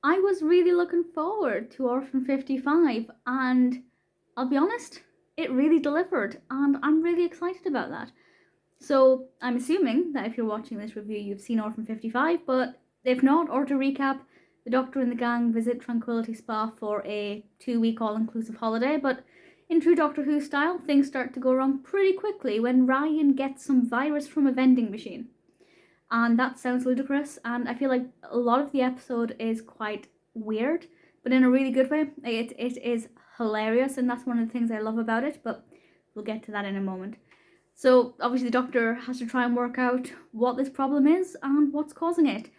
I was really looking forward to Orphan 55, and I'll be honest, it really delivered, and I'm really excited about that. So I'm assuming that if you're watching this review, you've seen Orphan 55, but if not, or to recap, the Doctor and the gang visit Tranquility Spa for a 2-week all-inclusive holiday, but in true Doctor Who style, things start to go wrong pretty quickly when Ryan gets some virus from a vending machine. And that sounds ludicrous, and I feel like a lot of the episode is quite weird, but in a really good way. It is hilarious, and that's one of the things I love about it, but we'll get to that in a moment. So obviously the Doctor has to try and work out what this problem is and what's causing it.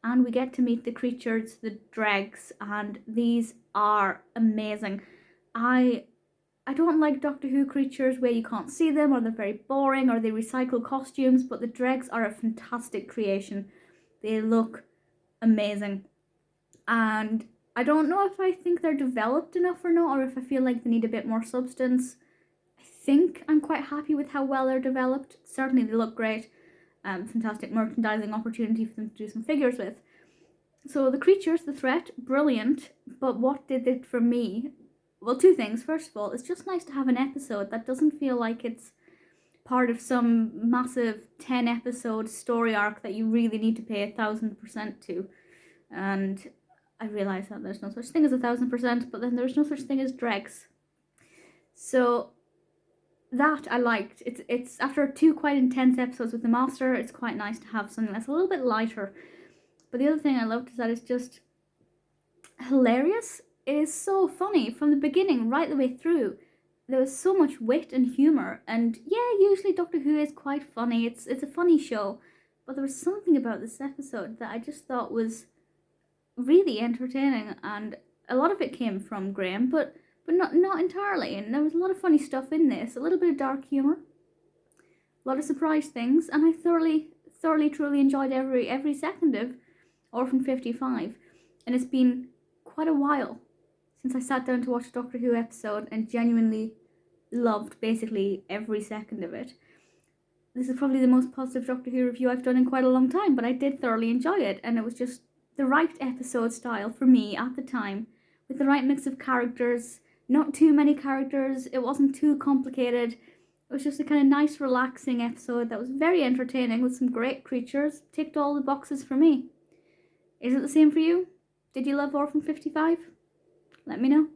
And we get to meet the creatures, the Dregs, and these are amazing. I don't like Doctor Who creatures where you can't see them, or they're very boring, or they recycle costumes, but the Dregs are a fantastic creation. They look amazing. And I don't know if I think they're developed enough or not, or if I feel like they need a bit more substance. I think I'm quite happy with how well they're developed. Certainly they look great. Fantastic merchandising opportunity for them to do some figures with. So the creatures, the threat, brilliant. But what did it for me? Well, two things. First of all, it's just nice to have an episode that doesn't feel like it's part of some massive 10-episode story arc that you really need to pay 1,000% to. And I realise that there's no such thing as 1,000%, but then there's no such thing as Dregs. So that I liked. It's after 2 quite intense episodes with the Master, it's quite nice to have something that's a little bit lighter. But the other thing I loved is that it's just hilarious. It is so funny from the beginning right the way through. There was so much wit and humour, and yeah, usually Doctor Who is quite funny. It's a funny show, but there was something about this episode that I just thought was really entertaining, and a lot of it came from Graham, but not entirely, and there was a lot of funny stuff in this, a little bit of dark humour, a lot of surprise things, and I thoroughly truly enjoyed every second of Orphan 55, and it's been quite a while since I sat down to watch a Doctor Who episode and genuinely loved basically every second of it. This is probably the most positive Doctor Who review I've done in quite a long time, but I did thoroughly enjoy it, and it was just the right episode style for me at the time, with the right mix of characters. Not too many characters, it wasn't too complicated. It was just a kind of nice, relaxing episode that was very entertaining with some great creatures. Ticked all the boxes for me. Is it the same for you? Did you love Orphan 55? Let me know.